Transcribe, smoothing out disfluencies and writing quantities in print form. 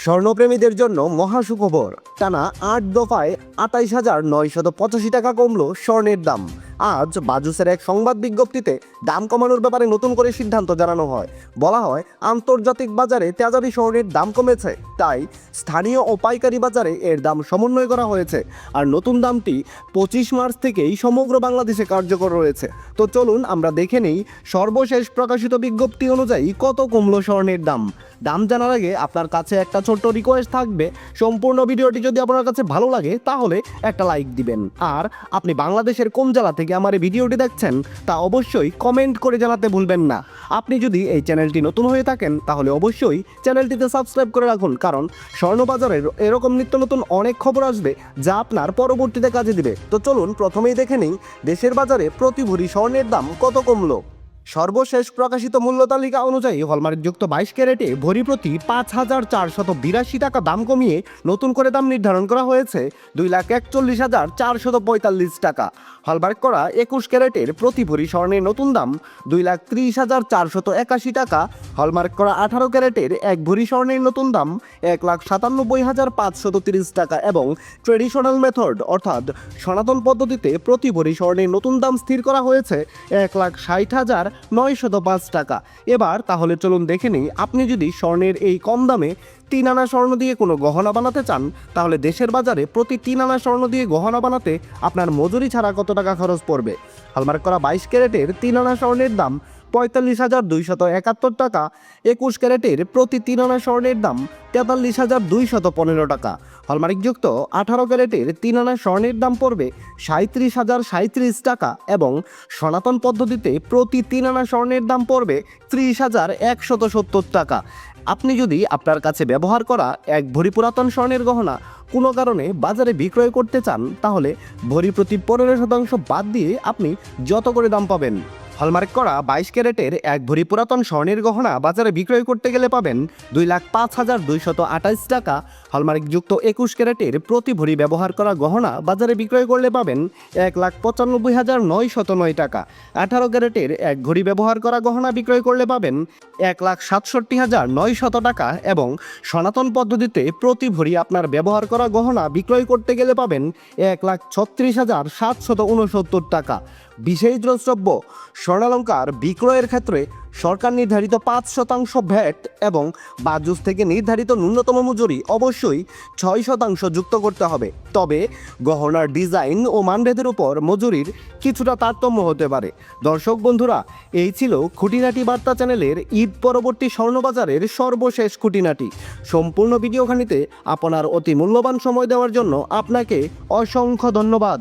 স্বর্ণপ্রেমীদের জন্য মহা সুখবর। টানা ৮ দফায় ২৮,৯৮৫ টাকা কমল স্বর্ণের দাম। আজ বাজুসের এক সংবাদ বিজ্ঞপ্তিতে দাম কমানোর ব্যাপারে নতুন করে সিদ্ধান্ত জানানো হয়। বলা হয়, আন্তর্জাতিক বাজারে তেজাবি স্বর্ণের দাম কমেছে, তাই স্থানীয় ও পাইকারি বাজারে এর দাম সমন্বয় করা হয়েছে। আর নতুন দামটি ২৫ মার্চ থেকেই সমগ্র বাংলাদেশে কার্যকর রয়েছে। তো চলুন আমরা দেখে নেই সর্বশেষ প্রকাশিত বিজ্ঞপ্তি অনুযায়ী কত কমলো স্বর্ণের দাম। দাম জানার আগে আপনার কাছে একটা ছোট্ট রিকোয়েস্ট থাকবে, সম্পূর্ণ ভিডিওটি যদি আপনার কাছে ভালো লাগে তাহলে একটা লাইক দিবেন। আর আপনি বাংলাদেশের কোন জেলা থেকে আমার এই ভিডিওটি দেখছেন তা অবশ্যই কমেন্ট করে জানাতে ভুলবেন না। আপনি যদি এই চ্যানেলটি নতুন হয়ে থাকেন তাহলে অবশ্যই চ্যানেলটিতে সাবস্ক্রাইব করে রাখুন, কারণ স্বর্ণবাজারের এরকম নিত্য নতুন অনেক খবর আসবে যা আপনার পরবর্তীতে কাজে দিবে। তো চলুন প্রথমেই দেখে নিই দেশের বাজারে প্রতি ভরি স্বর্ণের দাম কত কমলো। সর্বশেষ প্রকাশিত মূল্য তালিকা অনুযায়ী হলমার্কযুক্ত ২২ ক্যারেটে ভরি প্রতি ৫,৪৮২ টাকা দাম কমিয়ে নতুন করে দাম নির্ধারণ করা হয়েছে ২,৪১,৪৪৫ টাকা। হলমার্ক করা ২১ ক্যারেটের প্রতি ভরি স্বর্ণের নতুন দাম ২,৩০,৪৮১ টাকা। হলমার্ক করা ১৮ ক্যারেটের এক ভরি স্বর্ণের নতুন দাম ১,৯৭,৫৩০ টাকা এবং ট্রেডিশনাল মেথড অর্থাৎ সনাতন পদ্ধতিতে প্রতি ভরি স্বর্ণের নতুন দাম স্থির করা হয়েছে ১,৬০,৯০৫ টাকা। এবার তাহলে চলুন দেখে নিই, আপনি যদি স্বর্ণের এই কম দামে ৩ আনা স্বর্ণ দিয়ে কোনো গহনা বানাতে চান তাহলে দেশের বাজারে প্রতি ৩ আনা স্বর্ণ দিয়ে গহনা বানাতে আপনার মজুরি ছাড়া কত টাকা খরচ পড়বে। হলমার্ক করা ২২ ক্যারেটের ৩ আনা স্বর্ণের দাম ৪৫,২৭১ টাকা। ২১ ক্যারেটের প্রতি ৩ আনা স্বর্ণের দাম ৪৩,২১৫ টাকা। হলমার্কযুক্ত ১৮ ক্যারেটের ৩ আনা স্বর্ণের দাম পড়বে ৩৭,০৩৭ টাকা এবং সনাতন পদ্ধতিতে প্রতি ৩ আনা স্বর্ণের দাম পড়বে ৩০,১৭০ টাকা। আপনি যদি আপনার কাছে ব্যবহার করা এক ভরি পুরাতন স্বর্ণের গহনা কোনো কারণে বাজারে বিক্রয় করতে চান তাহলে ভরি প্রতি ১৫% বাদ দিয়ে আপনি যত করে দাম পাবেন। হলমার্ক করা ২২ ক্যারেটের এক ভরি পুরাতন স্বর্ণের গহনা বাজারে বিক্রয় করতে গেলে পাবেন ২,০৫,২২৮ টাকা। হলমার্কযুক্ত ২১ ক্যারেটের প্রতি ভরি ব্যবহার করা গহনা বাজারে বিক্রয় করলে পাবেন ১,৯৫,৯০৯ টাকা। ১৮ ক্যারেটের এক ভরি ব্যবহার করা গহনা বিক্রয় করলে পাবেন ১,৬৭,৯০০ টাকা এবং সনাতন পদ্ধতিতে প্রতি ভরি আপনার ব্যবহার করা গহনা বিক্রয় করতে গেলে পাবেন ১,৩৬,৭৬৯ টাকা। বিশেষ দ্রষ্টব্য, স্বর্ণালংকার বিক্রয়ের ক্ষেত্রে সরকার নির্ধারিত ৫% ভ্যাট এবং বাজুস থেকে নির্ধারিত ন্যূনতম মজুরি অবশ্যই ৬% যুক্ত করতে হবে। তবে গহনার ডিজাইন ও মানভেদের উপর মজুরির কিছুটা তারতম্য হতে পারে। দর্শক বন্ধুরা, এই ছিল খুঁটিনাটি বার্তা চ্যানেলের ঈদ পরবর্তী স্বর্ণবাজারের সর্বশেষ খুঁটিনাটি। সম্পূর্ণ ভিডিওখানিতে আপনার অতি মূল্যবান সময় দেওয়ার জন্য আপনাকে অসংখ্য ধন্যবাদ।